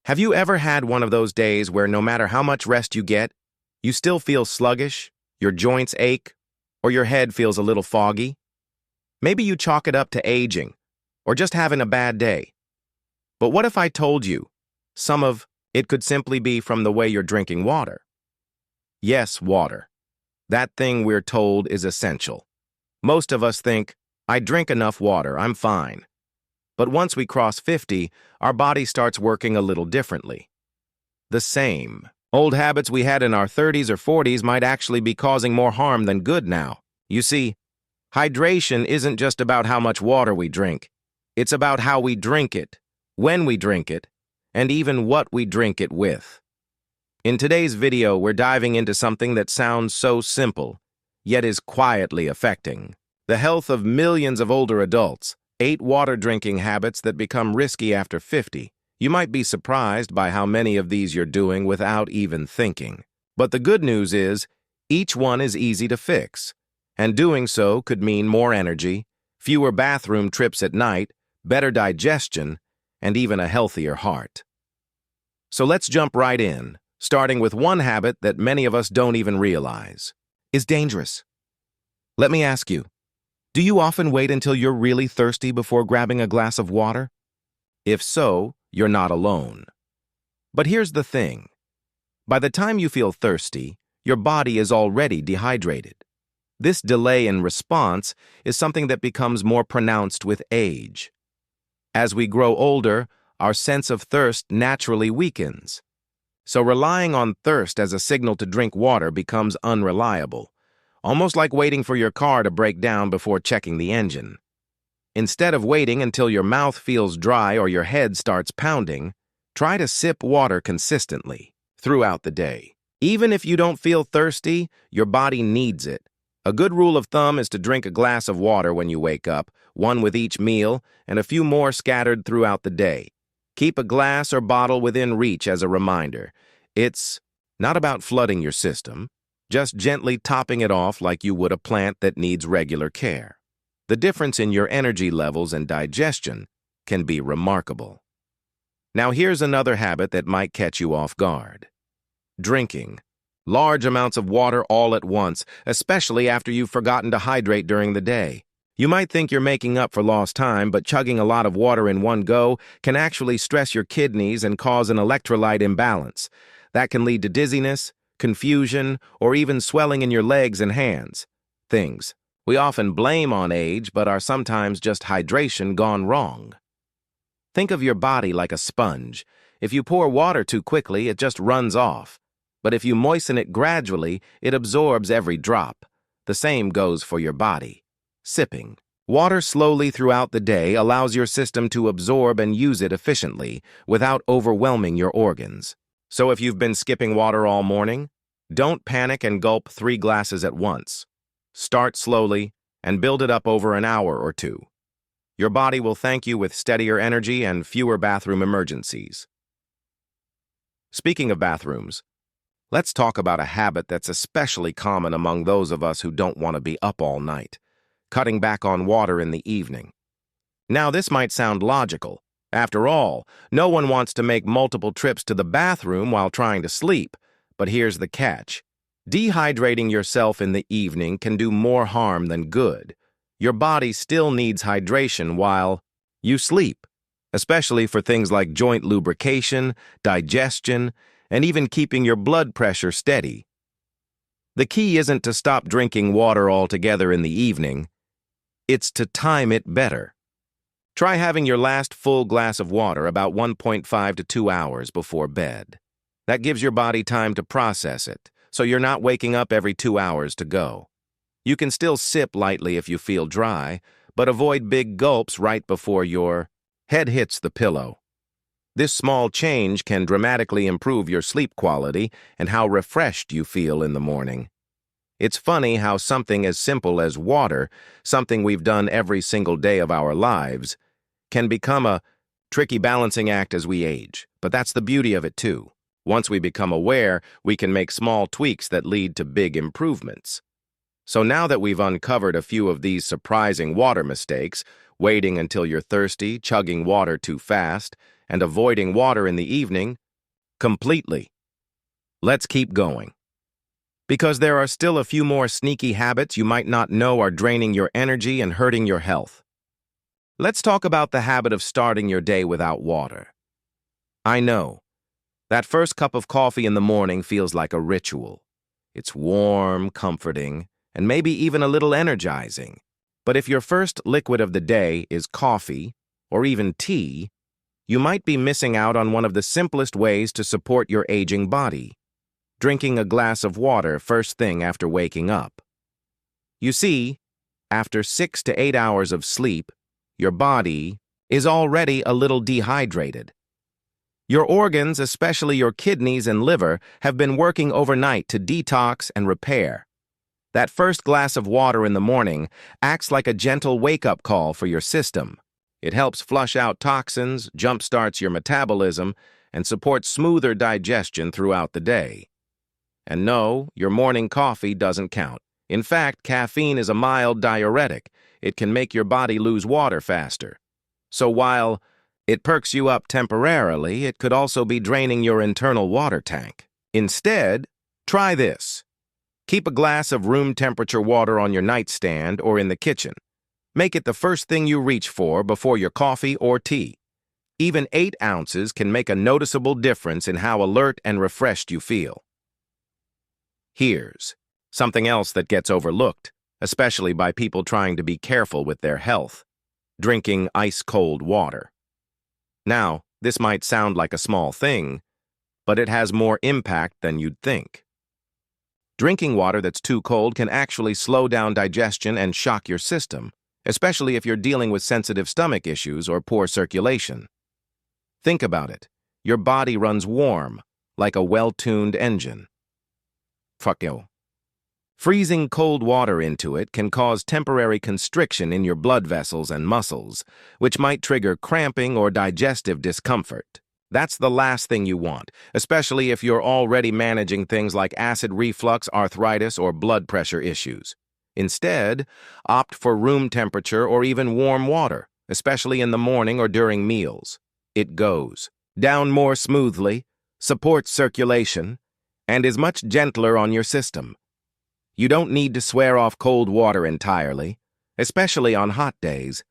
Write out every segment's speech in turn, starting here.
Have you ever had one of those days where no matter how much rest you get, you still feel sluggish, your joints ache, or your head feels a little foggy? Maybe you chalk it up to aging, or just having a bad day. But what if I told you some of it could simply be from the way you're drinking water? Yes, water. That thing we're told is essential. Most of us think, I drink enough water, I'm fine. But once we cross 50, our body starts working a little differently. The same old habits we had in our 30s or 40s might actually be causing more harm than good now. You see, hydration isn't just about how much water we drink. It's about how we drink it, when we drink it, and even what we drink it with. In today's video, we're diving into something that sounds so simple, yet is quietly affecting the health of millions of older adults. 8 water drinking habits that become risky after 50. You might be surprised by how many of these you're doing without even thinking. But the good news is, each one is easy to fix. And doing so could mean more energy, fewer bathroom trips at night, better digestion, and even a healthier heart. So let's jump right in, starting with one habit that many of us don't even realize is dangerous. Let me ask you, do you often wait until you're really thirsty before grabbing a glass of water? If so, you're not alone. But here's the thing. By the time you feel thirsty, your body is already dehydrated. This delay in response is something that becomes more pronounced with age. As we grow older, our sense of thirst naturally weakens. So relying on thirst as a signal to drink water becomes unreliable. Almost like waiting for your car to break down before checking the engine. Instead of waiting until your mouth feels dry or your head starts pounding, try to sip water consistently throughout the day. Even if you don't feel thirsty, your body needs it. A good rule of thumb is to drink a glass of water when you wake up, one with each meal, and a few more scattered throughout the day. Keep a glass or bottle within reach as a reminder. It's not about flooding your system, just gently topping it off like you would a plant that needs regular care. The difference in your energy levels and digestion can be remarkable. Now here's another habit that might catch you off guard. Drinking large amounts of water all at once, especially after you've forgotten to hydrate during the day. You might think you're making up for lost time, but chugging a lot of water in one go can actually stress your kidneys and cause an electrolyte imbalance. That can lead to dizziness, confusion, or even swelling in your legs and hands. Things we often blame on age, but are sometimes just hydration gone wrong. Think of your body like a sponge. If you pour water too quickly, it just runs off. But if you moisten it gradually, it absorbs every drop. The same goes for your body. Sipping water slowly throughout the day allows your system to absorb and use it efficiently without overwhelming your organs. So if you've been skipping water all morning, don't panic and gulp 3 glasses at once. Start slowly and build it up over an hour or 2. Your body will thank you with steadier energy and fewer bathroom emergencies. Speaking of bathrooms, let's talk about a habit that's especially common among those of us who don't want to be up all night, cutting back on water in the evening. Now, this might sound logical. After all, no one wants to make multiple trips to the bathroom while trying to sleep. But here's the catch. Dehydrating yourself in the evening can do more harm than good. Your body still needs hydration while you sleep, especially for things like joint lubrication, digestion, and even keeping your blood pressure steady. The key isn't to stop drinking water altogether in the evening. It's to time it better. Try having your last full glass of water about 1.5 to 2 hours before bed. That gives your body time to process it, so you're not waking up every 2 hours to go. You can still sip lightly if you feel dry, but avoid big gulps right before your head hits the pillow. This small change can dramatically improve your sleep quality and how refreshed you feel in the morning. It's funny how something as simple as water, something we've done every single day of our lives, can become a tricky balancing act as we age. But that's the beauty of it too. Once we become aware, we can make small tweaks that lead to big improvements. So now that we've uncovered a few of these surprising water mistakes, waiting until you're thirsty, chugging water too fast, and avoiding water in the evening completely. Let's keep going. Because there are still a few more sneaky habits you might not know are draining your energy and hurting your health. Let's talk about the habit of starting your day without water. I know, that first cup of coffee in the morning feels like a ritual. It's warm, comforting, and maybe even a little energizing. But if your first liquid of the day is coffee, or even tea, you might be missing out on one of the simplest ways to support your aging body: drinking a glass of water first thing after waking up. You see, after 6 to 8 hours of sleep, your body is already a little dehydrated. Your organs, especially your kidneys and liver, have been working overnight to detox and repair. That first glass of water in the morning acts like a gentle wake-up call for your system. It helps flush out toxins, jumpstarts your metabolism, and supports smoother digestion throughout the day. And no, your morning coffee doesn't count. In fact, caffeine is a mild diuretic. It can make your body lose water faster. So while it perks you up temporarily, it could also be draining your internal water tank. Instead, try this. Keep a glass of room-temperature water on your nightstand or in the kitchen. Make it the first thing you reach for before your coffee or tea. Even 8 ounces can make a noticeable difference in how alert and refreshed you feel. Here's something else that gets overlooked, especially by people trying to be careful with their health: drinking ice-cold water. Now, this might sound like a small thing, but it has more impact than you'd think. Drinking water that's too cold can actually slow down digestion and shock your system, especially if you're dealing with sensitive stomach issues or poor circulation. Think about it. Your body runs warm, like a well-tuned engine. Fuck you. Freezing cold water into it can cause temporary constriction in your blood vessels and muscles, which might trigger cramping or digestive discomfort. That's the last thing you want, especially if you're already managing things like acid reflux, arthritis, or blood pressure issues. Instead, opt for room temperature or even warm water, especially in the morning or during meals. It goes down more smoothly, supports circulation, and is much gentler on your system. You don't need to swear off cold water entirely, especially on hot days,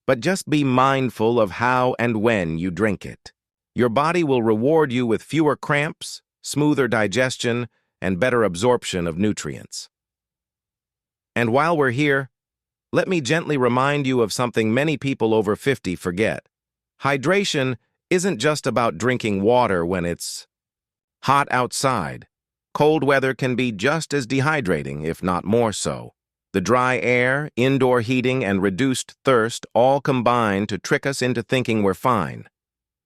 but just be mindful of how and when you drink it. Your body will reward you with fewer cramps, smoother digestion, and better absorption of nutrients. And while we're here, let me gently remind you of something many people over 50 forget. Hydration isn't just about drinking water when it's hot outside. Cold weather can be just as dehydrating, if not more so. The dry air, indoor heating, and reduced thirst all combine to trick us into thinking we're fine.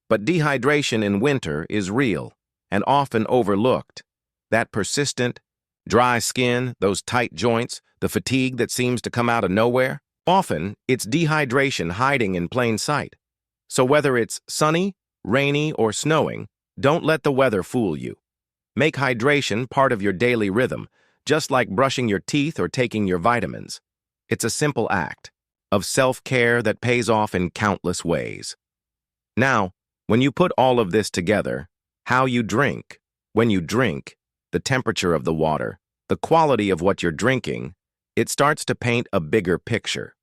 But dehydration in winter is real and often overlooked. That persistent, dry skin, those tight joints, the fatigue that seems to come out of nowhere, often it's dehydration hiding in plain sight. So whether it's sunny, rainy, or snowing, don't let the weather fool you. Make hydration part of your daily rhythm, just like brushing your teeth or taking your vitamins. It's a simple act of self-care that pays off in countless ways. Now, when you put all of this together, how you drink, when you drink, the temperature of the water, the quality of what you're drinking, it starts to paint a bigger picture.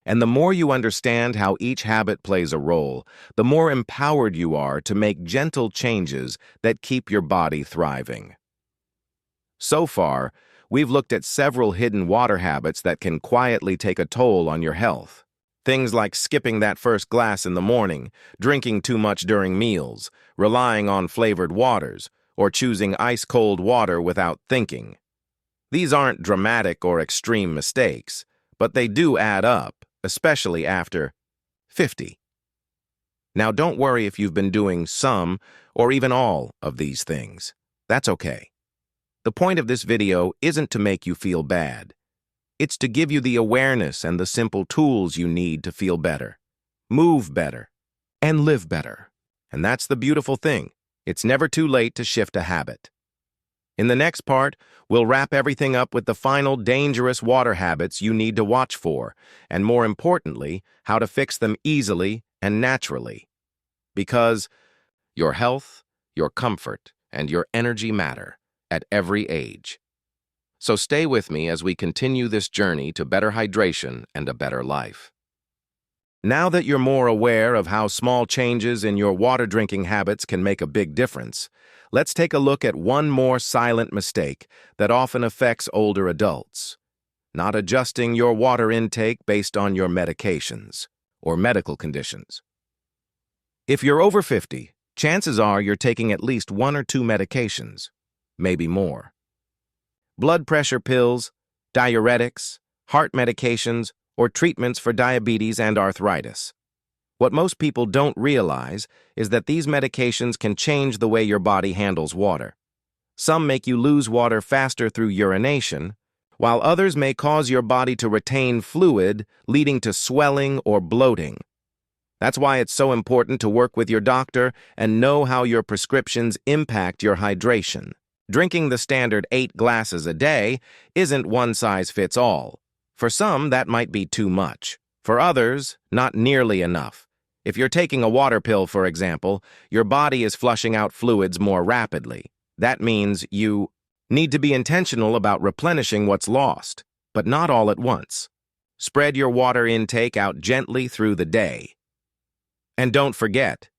And the more you understand how each habit plays a role, the more empowered you are to make gentle changes that keep your body thriving. So far, we've looked at several hidden water habits that can quietly take a toll on your health. Things like skipping that first glass in the morning, drinking too much during meals, relying on flavored waters, or choosing ice-cold water without thinking. These aren't dramatic or extreme mistakes, but they do add up, especially after 50. Now, don't worry if you've been doing some or even all of these things. That's okay. The point of this video isn't to make you feel bad. It's to give you the awareness and the simple tools you need to feel better, move better, and live better. And that's the beautiful thing. It's never too late to shift a habit. In the next part, we'll wrap everything up with the final dangerous water habits you need to watch for, and more importantly, how to fix them easily and naturally. Because Your health, your comfort, and your energy matter at every age. So stay with me as we continue this journey to better hydration and a better life. Now that you're more aware of how small changes in your water drinking habits can make a big difference, let's take a look at one more silent mistake that often affects older adults: not adjusting your water intake based on your medications or medical conditions. If you're over 50, chances are you're taking at least 1 or 2 medications, maybe more. Blood pressure pills, diuretics, heart medications, or treatments for diabetes and arthritis. What most people don't realize is that these medications can change the way your body handles water. Some make you lose water faster through urination, while others may cause your body to retain fluid, leading to swelling or bloating. That's why it's so important to work with your doctor and know how your prescriptions impact your hydration. Drinking the standard 8 glasses a day isn't one size fits all. For some, that might be too much. For others, not nearly enough. If you're taking a water pill, for example, your body is flushing out fluids more rapidly. That means you need to be intentional about replenishing what's lost, but not all at once. Spread your water intake out gently through the day. And don't forget,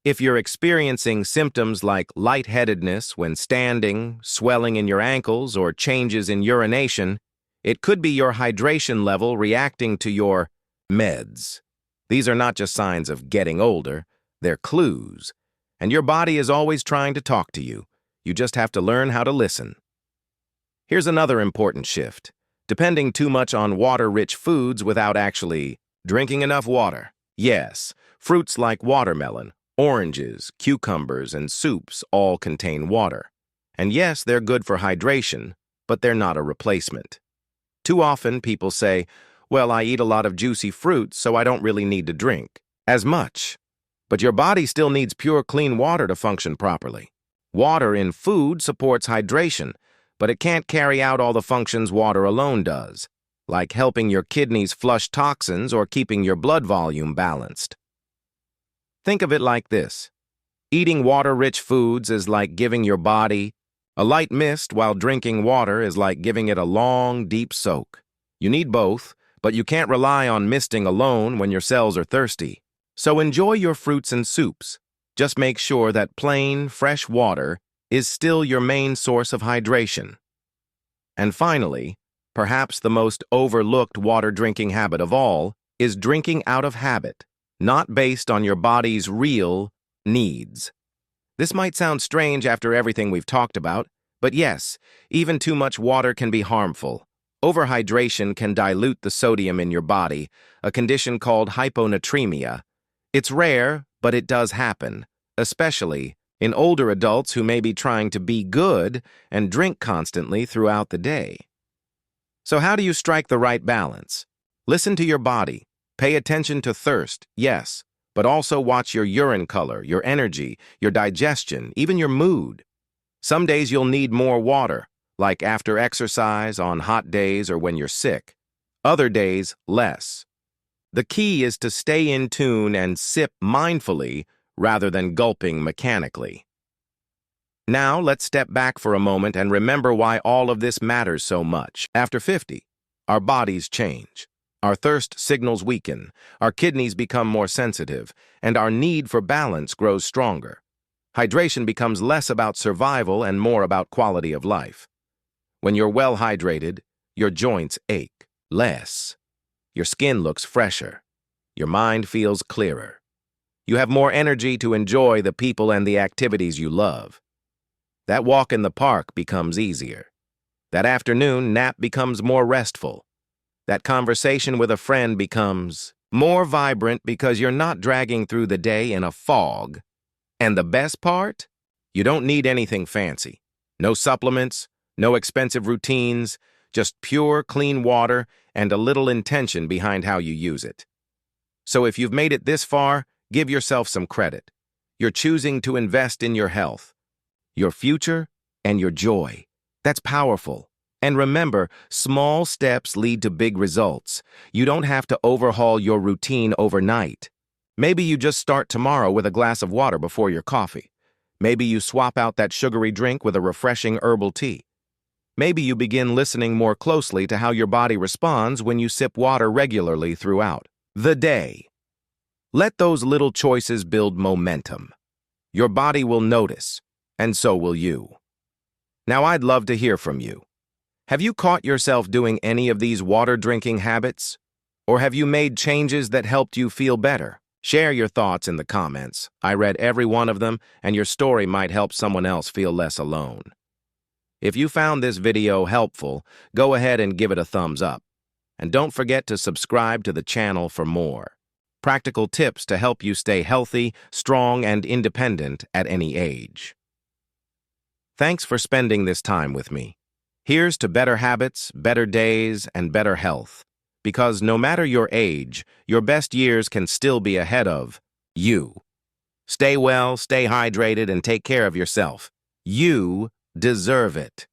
if you're experiencing symptoms like lightheadedness when standing, swelling in your ankles, or changes in urination, it could be your hydration level reacting to your meds. These are not just signs of getting older, they're clues. And your body is always trying to talk to you. You just have to learn how to listen. Here's another important shift: depending too much on water-rich foods without actually drinking enough water. Yes, fruits like watermelon, oranges, cucumbers, and soups all contain water. And yes, they're good for hydration, but they're not a replacement. Too often, people say, "Well, I eat a lot of juicy fruits, so I don't really need to drink as much." But your body still needs pure, clean water to function properly. Water in food supports hydration, but it can't carry out all the functions water alone does, like helping your kidneys flush toxins or keeping your blood volume balanced. Think of it like this: eating water-rich foods is like giving your body a light mist, while drinking water is like giving it a long, deep soak. You need both, but you can't rely on misting alone when your cells are thirsty. So enjoy your fruits and soups. Just make sure that plain, fresh water is still your main source of hydration. And finally, perhaps the most overlooked water drinking habit of all is drinking out of habit, not based on your body's real needs. This might sound strange after everything we've talked about, but yes, even too much water can be harmful. Overhydration can dilute the sodium in your body, a condition called hyponatremia. It's rare, but it does happen, especially in older adults who may be trying to be good and drink constantly throughout the day. So how do you strike the right balance? Listen to your body. Pay attention to thirst, yes, but also watch your urine color, your energy, your digestion, even your mood. Some days you'll need more water, like after exercise, on hot days, or when you're sick. Other days, less. The key is to stay in tune and sip mindfully rather than gulping mechanically. Now, let's step back for a moment and remember why all of this matters so much. After 50, our bodies change. Our thirst signals weaken, our kidneys become more sensitive, and our need for balance grows stronger. Hydration becomes less about survival and more about quality of life. When you're well hydrated, your joints ache less. Your skin looks fresher. Your mind feels clearer. You have more energy to enjoy the people and the activities you love. That walk in the park becomes easier. That afternoon nap becomes more restful. That conversation with a friend becomes more vibrant because you're not dragging through the day in a fog. And the best part? You don't need anything fancy. No supplements, no expensive routines, just pure, clean water and a little intention behind how you use it. So if you've made it this far, give yourself some credit. You're choosing to invest in your health, your future, and your joy. That's powerful. And remember, small steps lead to big results. You don't have to overhaul your routine overnight. Maybe you just start tomorrow with a glass of water before your coffee. Maybe you swap out that sugary drink with a refreshing herbal tea. Maybe you begin listening more closely to how your body responds when you sip water regularly throughout the day. Let those little choices build momentum. Your body will notice, and so will you. Now I'd love to hear from you. Have you caught yourself doing any of these water drinking habits? Or have you made changes that helped you feel better? Share your thoughts in the comments. I read every one of them, and your story might help someone else feel less alone. If you found this video helpful, go ahead and give it a thumbs up. And don't forget to subscribe to the channel for more practical tips to help you stay healthy, strong, and independent at any age. Thanks for spending this time with me. Here's to better habits, better days, and better health. Because no matter your age, your best years can still be ahead of you. Stay well, stay hydrated, and take care of yourself. You deserve it.